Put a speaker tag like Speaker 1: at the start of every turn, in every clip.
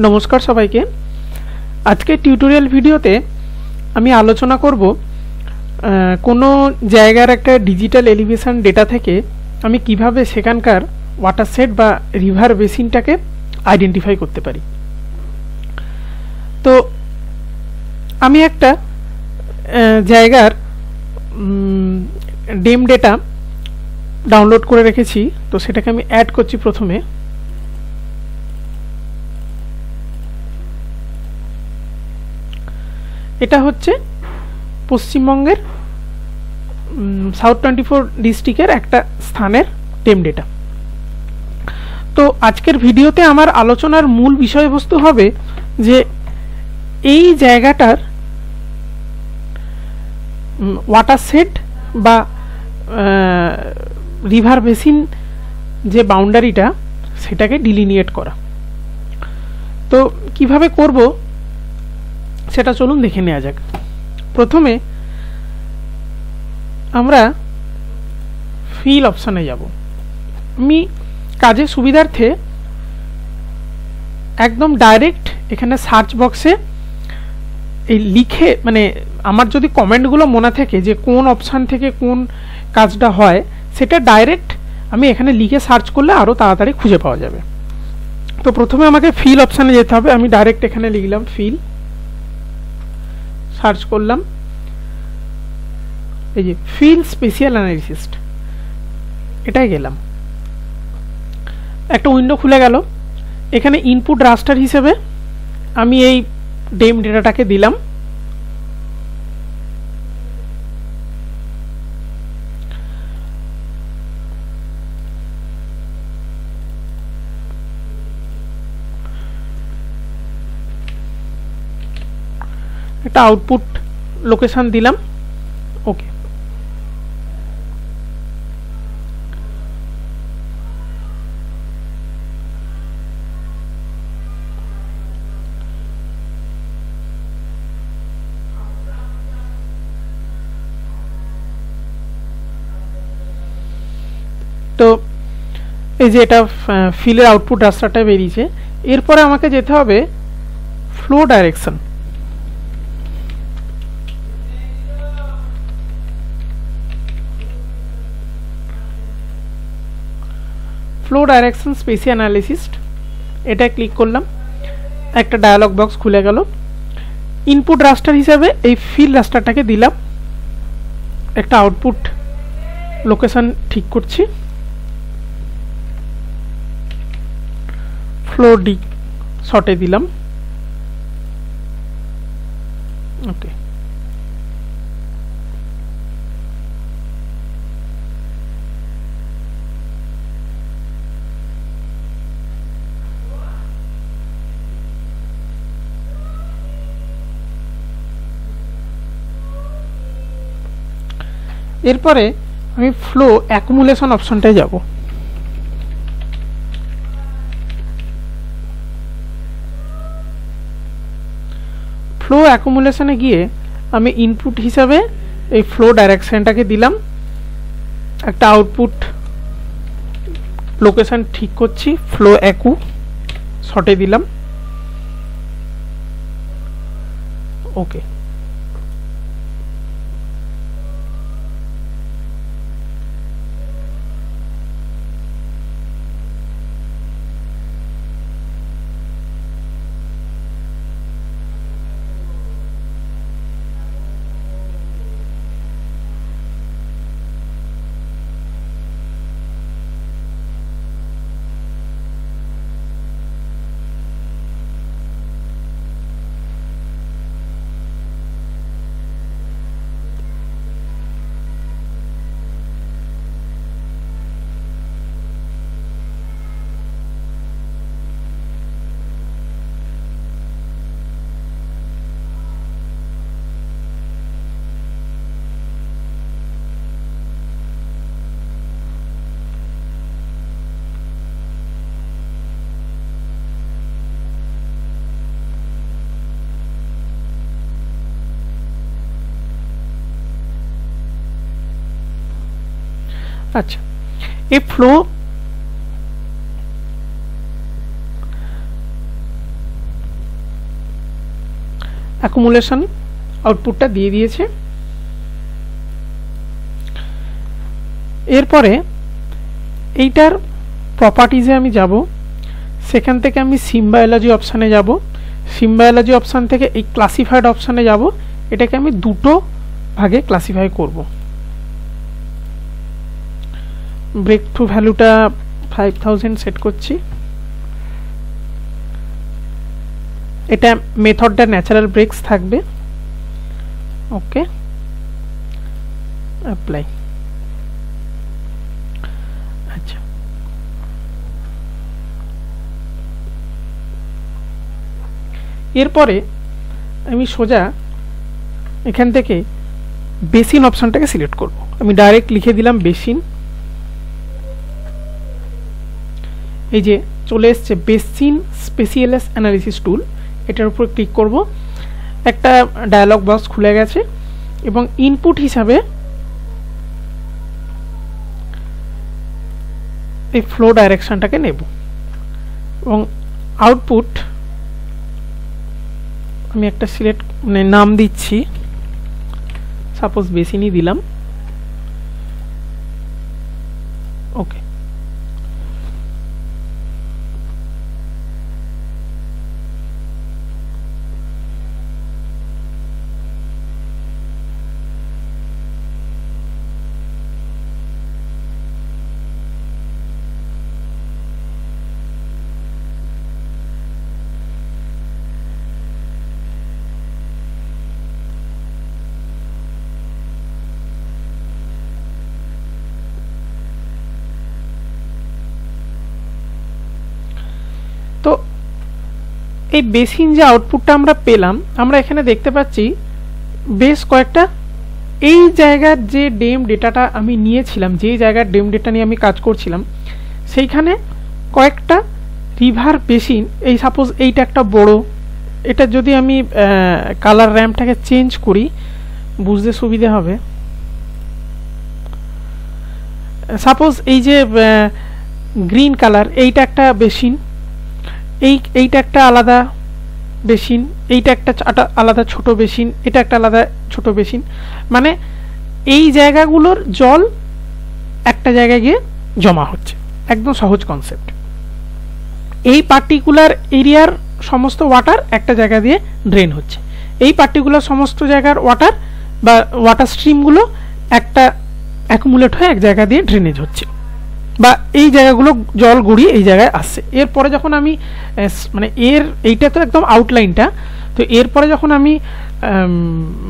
Speaker 1: नमस्कार सबाइके आज के टिউটোরিয়াল ভিডিওতে আমি আলোচনা করব কোনো জায়গার একটা ডিজিটাল এলিভেশন ডেটা থেকে আমি কিভাবে সেখানকার ওয়াটার সেট বা রিভার বেসিনটাকে আইডেন্টিফাই করতে পারি। তো আমি একটা জায়গার ডেম ডেটা ডাউনলোড করে রেখেছি, তো সেটাকে আমি অ্যাড করছি। প্রথমে এটা হচ্ছে পশ্চিমবঙ্গের সাউথ 24 ডিস্ট্রিক্টের একটা স্থানের ডেম ডেটা। তো আজকের ভিডিওতে আমার আলোচনার মূল বিষয়বস্তু হবে যে এই জায়গাটার ওয়াটার সেট বা রিভার বেসিন যে বাউন্ডারিটা সেটাকে ডিলিনিয়েট করা। তো কিভাবে করব সেটা চলুন দেখে নেওয়া যাক। প্রথমে আমরা ফিল অপশানে যাব। আমি কাজের সুবিধার্থে একদম ডাইরেক্ট এখানে সার্চ বক্সে এই লিখে, মানে আমার যদি কমেন্টগুলো মনে থাকে যে কোন অপশান থেকে কোন কাজটা হয়, সেটা ডাইরেক্ট আমি এখানে লিখে সার্চ করলে আরও তাড়াতাড়ি খুঁজে পাওয়া যাবে। তো প্রথমে আমাকে ফিল অপশানে যেতে হবে। আমি ডাইরেক্ট এখানে লিখলাম ফিল, সার্চ করলাম, এই যে ফিল স্পেশাল অ্যানালিসিস, এটাই গেলাম। একটা উইন্ডো খুলে গেল। এখানে ইনপুট রাস্টার হিসেবে আমি এই ডেম ডেটাটাকে দিলাম। একটা আউটপুট লোকেশন দিলাম। ওকে, তো এই যে এটা ফিলের আউটপুট রাস্তাটা বেরিয়েছে। এরপরে আমাকে যেতে হবে flow direction. Flow direction spatial analysis, এটা ক্লিক করলাম। একটা ডায়ালগ বক্স খুলে গেল। ইনপুট রাস্টার হিসাবে এই ফিল রাস্টারটাকে দিলাম। একটা আউটপুট লোকেশন ঠিক করছি, ফ্লো ডি শর্টে দিলাম। ওকে, এরপরে আমি ফ্লো অ্যাকুমুলেশন অপশনটায় যাব। ফ্লো অ্যাকুমুলেশনে গিয়ে আমি ইনপুট হিসাবে এই ফ্লো ডাইরেকশনটাকে দিলাম। একটা আউটপুট লোকেশন ঠিক করছি, ফ্লো অ্যাকু শর্টে দিলাম। ওকে, আচ্ছা, এই ফ্লো অ্যাকুমুলেশন আউটপুটটা দিয়ে দিয়েছে। এরপরে এইটার প্রপার্টিজে আমি যাব, সেখান থেকে আমি সিম্বায়োলজি অপশানে যাব, সিম্বায়োলজি অপশান থেকে এই ক্লাসিফাইড অপশানে যাব, এটাকে আমি দুটো ভাগে ক্লাসিফাই করব। ব্রেক থ্রু ভ্যালুটা 5000 সেট করছি। এটা মেথডটা ন্যাচারাল ব্রেকস থাকবে। ওকে, অ্যাপ্লাই। আচ্ছা, এরপরে আমি সোজা এখান থেকে বেসিন অপশনটাকে সিলেক্ট করব। আমি ডাইরেক্ট লিখে দিলাম বেসিন। এই যে চলে এসছে বেসিন স্পেশালিস্ট অ্যানালিসিস টুল, এটার উপর ক্লিক করব। একটা ডায়ালগ বক্স খুলে গেছে এবং ইনপুট হিসাবে এই ফ্লো ডাইরেকশনটাকে নেব এবং আউটপুট আমি একটা সিলেক্ট মানে নাম দিচ্ছি, সাপোজ বেসিনই দিলাম। ওকে, তো এই বেসিন যে আউটপুটটা আমরা পেলাম, আমরা এখানে দেখতে পাচ্ছি বেশ কয়েকটা এই জায়গার যে ডেম ডেটাটা আমি নিয়েছিলাম, যে জায়গার ডেম ডেটা নিয়ে আমি কাজ করছিলাম, সেইখানে কয়েকটা রিভার বেসিন, এই সাপোজ এইটা একটা বড়, এটা যদি আমি কালার র্যাম্পটাকে চেঞ্জ করি বুঝতে সুবিধা হবে। সাপোজ এই যে গ্রিন কালার, এইটা একটা বেসিন, এইটা একটা আলাদা বেসিন, এইটা একটা আলাদা ছোট বেসিন, এটা একটা আলাদা ছোট বেসিন। মানে এই জায়গাগুলোর জল একটা জায়গায় গিয়ে জমা হচ্ছে, একদম সহজ কনসেপ্ট। এই পার্টিকুলার এরিয়ার সমস্ত ওয়াটার একটা জায়গা দিয়ে ড্রেন হচ্ছে, এই পার্টিকুলার সমস্ত জায়গার ওয়াটার বা ওয়াটার স্ট্রিমগুলো একটা অ্যাকুমুলেট হয়ে এক জায়গা দিয়ে ড্রেনেজ হচ্ছে, বা এই জায়গাগুলো জল গড়িয়ে এই জায়গায় আসছে। এরপরে যখন আমি মানে এইটা তো একদম আউটলাইনটা, তো এরপরে যখন আমি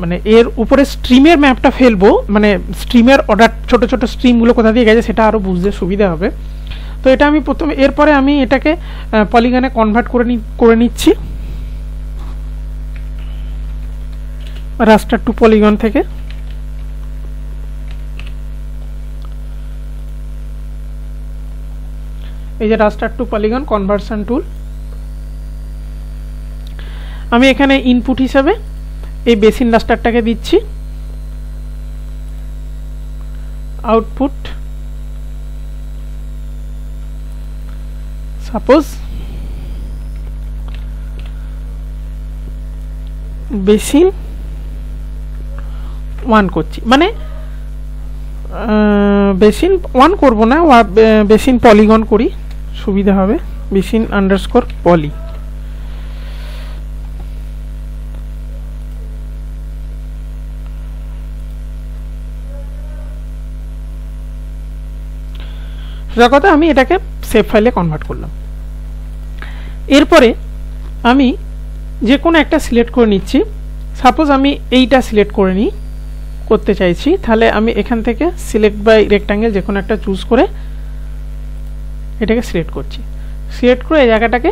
Speaker 1: মানে এর উপরে স্ট্রিমের ম্যাপটা ফেলবো, মানে স্ট্রিমের অর্ডার ছোট ছোট স্ট্রিমগুলো কোথা দিয়ে গেছে সেটা আরও বুঝতে সুবিধা হবে। তো এটা আমি প্রথমে, এরপরে আমি এটাকে পলিগনে কনভার্ট করে নিচ্ছি রাস্টার টু পলিগন থেকে। এই যে রাস্টার টু পলিগন কনভার্সন টুল, আমি এখানে ইনপুট হিসাবে এই বেসিন রাস্টারটাকে দিচ্ছি, আউটপুট সাপোজ বেসিন 1 করছি, মানে বেসিন 1 করব না, বেসিন পলিগন করি সুবিধা হবে, বেসিন আন্ডারস্কোর পলি। সোজা কথা আমি এটাকে সেভ ফাইলে কনভার্ট করলাম। এরপরে আমি যে কোনো একটা সিলেক্ট করে নিচ্ছি, সাপোজ আমি এইটা সিলেক্ট করে করতে চাইছি, তাহলে আমি এখান থেকে সিলেক্ট বাই রেক্ট্যাঙ্গেল যে কোনো একটা চুজ করে এটাকে সিলেক্ট করছি, সিলেক্ট করে এই জায়গাটাকে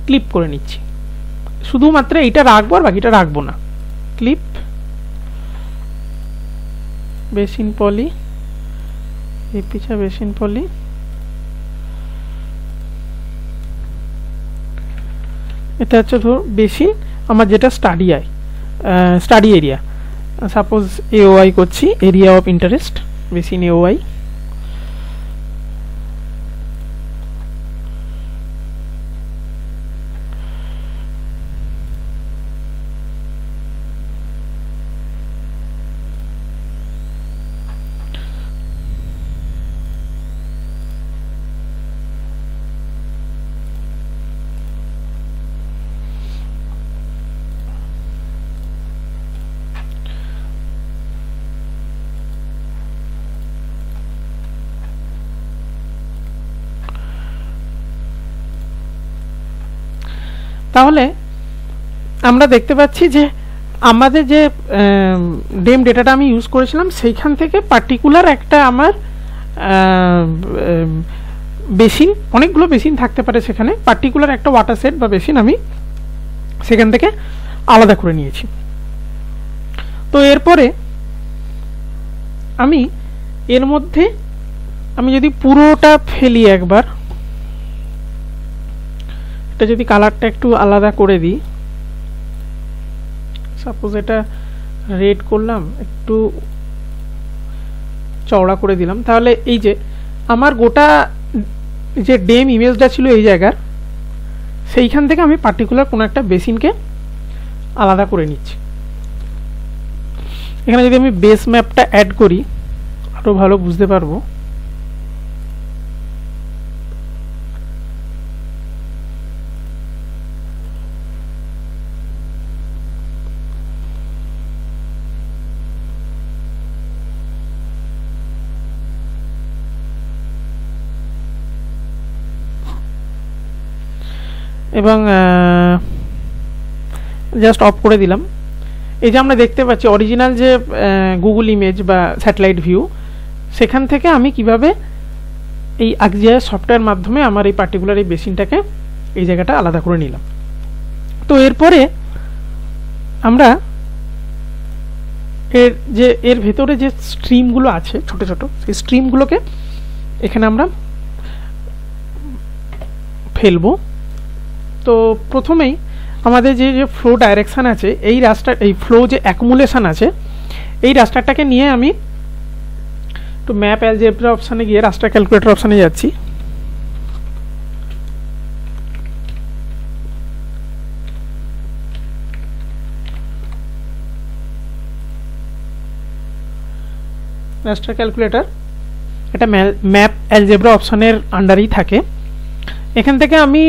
Speaker 1: ক্লিপ করে নিচ্ছি। শুধুমাত্র এইটা রাখবো আর বাকিটা রাখবো না। ক্লিপ বেসিন পলি, এই পিছা বেসিন পলি, এটা হচ্ছে ধর বেসিন আমার যেটা স্টাডি এরিয়া, সাপোজ এওআই করছি, area of interest, basin AOI. তাহলে আমরা দেখতে পাচ্ছি যে আমাদের যে ডেম ডেটাটা আমি ইউজ করেছিলাম সেইখান থেকে পার্টিকুলার একটা আমার বেসিন, অনেকগুলো বেসিন থাকতে পারে সেখানে, পার্টিকুলার একটা ওয়াটার সেট বা বেসিন আমি সেখান থেকে আলাদা করে নিয়েছি। তো এরপরে আমি এর মধ্যে আমি যদি পুরোটা ফেলি একবার, এটা যদি কালারটা একটু আলাদা করে দিই, সাপোজ এটা রেড করলাম, একটু চওড়া করে দিলাম, তাহলে এই যে আমার গোটা যে ডেম ইমেজটা ছিল এই জায়গার, সেইখান থেকে আমি পার্টিকুলার কোনো একটা বেসিনকে আলাদা করে নিচ্ছি। এখানে যদি আমি বেস ম্যাপটা অ্যাড করি আরো ভালো বুঝতে পারবো। এবং জাস্ট অফ করে দিলাম। এই যে আমরা দেখতে পাচ্ছি অরিজিনাল যে গুগল ইমেজ বা স্যাটেলাইট ভিউ, সেখান থেকে আমি কিভাবে এই ArcGIS সফটওয়্যার মাধ্যমে আমার এই পার্টিকুলার এই বেসিনটাকে এই জায়গাটা আলাদা করে নিলাম। তো এরপরে আমরা এর ভেতরে যে স্ট্রিমগুলো আছে ছোট ছোট, সেই স্ট্রিমগুলোকে এখানে আমরা ফেলবো। তো প্রথমেই আমাদের যে ফ্লো ডাইরেকশন আছে, এই রাস্টার, এই ফ্লো যে অ্যাকুমুলেশন আছে, এই রাস্টারটাকে নিয়ে আমি একটু ম্যাপ অ্যালজেব্রা অপশানে গিয়ে রাস্টার ক্যালকুলেটর অপশানে যাচ্ছি। রাস্টার ক্যালকুলেটর এটা ম্যাপ অ্যালজেব্রা অপশানের আন্ডারেই থাকে। এখান থেকে আমি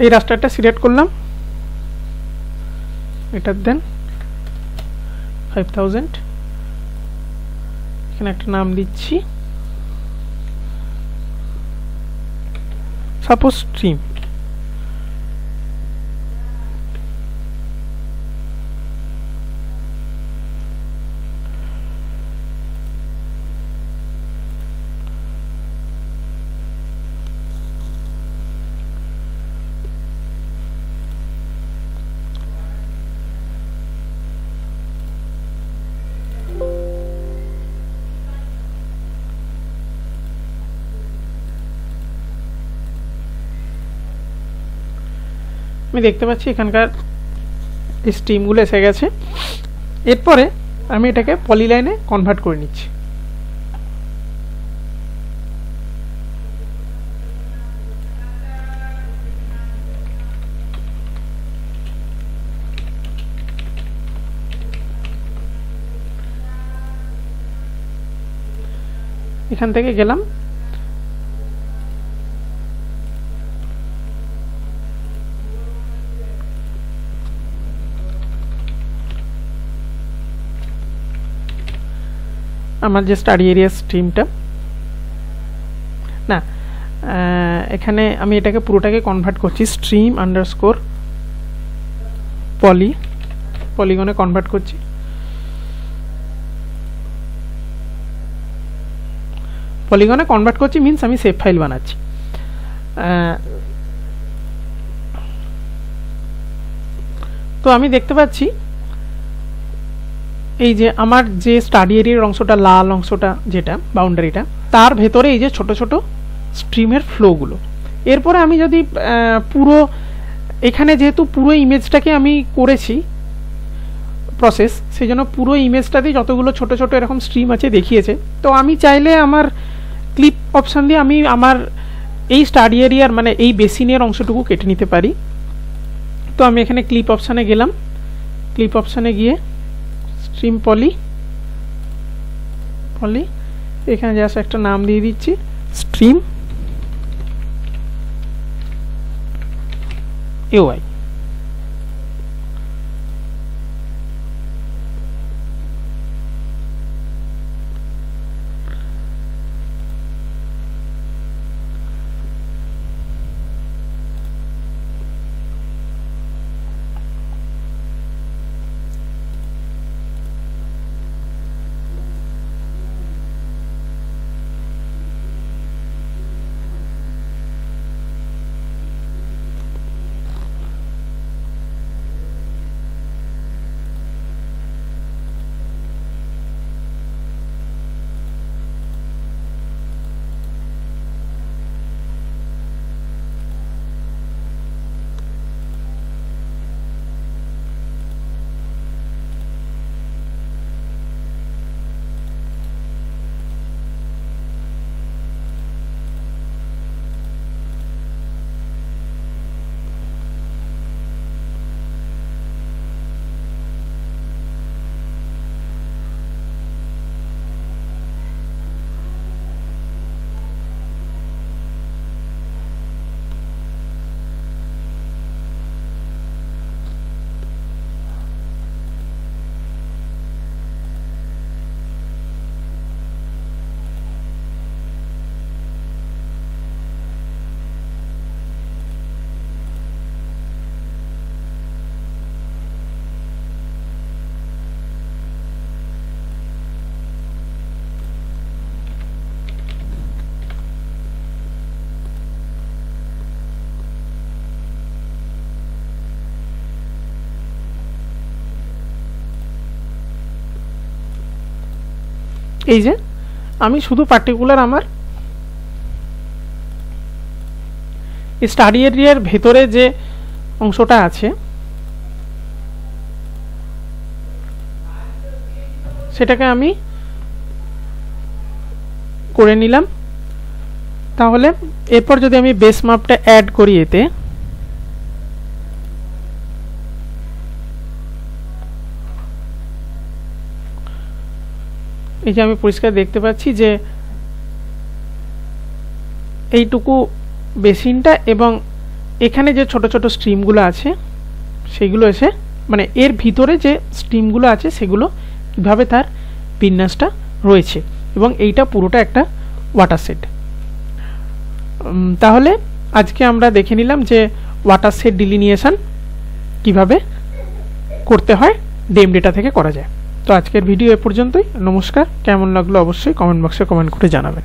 Speaker 1: এই রাস্টারটা সিলেক্ট করলাম, এটার দেন 5000, এখানে একটা নাম দিচ্ছি সাপোজ স্ট্রিম। আমি দেখতে পাচ্ছি এখানকার স্ট্রিমগুলো এসে গেছে। এরপরে আমি এটাকে পলিলাইনে কনভার্ট করে নিচ্ছি। এখান থেকে গেলাম, আমার যে স্টাডি এরিয়া স্ট্রিমটা, না এখানে আমি এটাকে পুরোটাকে কনভার্ট করছি স্ট্রিম আন্ডারস্কোর পলিগনে কনভার্ট করছি। পলিগনে কনভার্ট করছি মিন্স আমি সেভ ফাইল বানাচ্ছি। তো আমি দেখতে পাচ্ছি এই যে আমার যে স্টাডি এরিয়ার অংশটা, লাল অংশটা যেটা বাউন্ডারিটা, তার ভেতরে এই যে ছোট ছোট স্ট্রিমের ফ্লোগুলো। এরপরে আমি যদি পুরো এখানে যেহেতু পুরো ইমেজটাকে আমি করেছি প্রসেস, সেই জন্য পুরো ইমেজটাতে যতগুলো ছোট ছোট এরকম স্ট্রিম আছে দেখিয়েছে। তো আমি চাইলে আমার ক্লিপ অপশান দিয়ে আমি আমার এই স্টাডি এরিয়ার মানে এই বেসিনের অংশটুকু কেটে নিতে পারি। তো আমি এখানে ক্লিপ অপশানে গেলাম, ক্লিপ অপশানে গিয়ে স্ট্রিম পলি, এখানে জাস্ট একটা নাম দিয়ে দিচ্ছি স্ট্রিম এওয়াই। এই যে আমি শুধু পার্টিকুলার আমার স্টাডি এরিয়ার ভেতরে যে অংশটা আছে সেটাকে আমি করে নিলাম। তাহলে এরপর যদি আমি বেস মাপটা অ্যাড করি, এতে এই যে আমি পরিষ্কার দেখতে পাচ্ছি যে এইটুকু বেসিনটা এবং এখানে যে ছোট ছোট স্ট্রিমগুলো আছে সেগুলো এসে মানে এর ভিতরে যে স্ট্রিমগুলো আছে সেগুলো কিভাবে তার বিন্যাসটা রয়েছে, এবং এইটা পুরোটা একটা ওয়াটার সেট। তাহলে আজকে আমরা দেখে নিলাম যে ওয়াটার সেট ডিলিনিয়েশন কিভাবে করতে হয়, ডেম ডেটা থেকে করা যায়। তো আজকের ভিডিও এ পর্যন্তই। নমস্কার। কেমন লাগলো অবশ্যই কমেন্ট বক্সে কমেন্ট করে জানাবেন।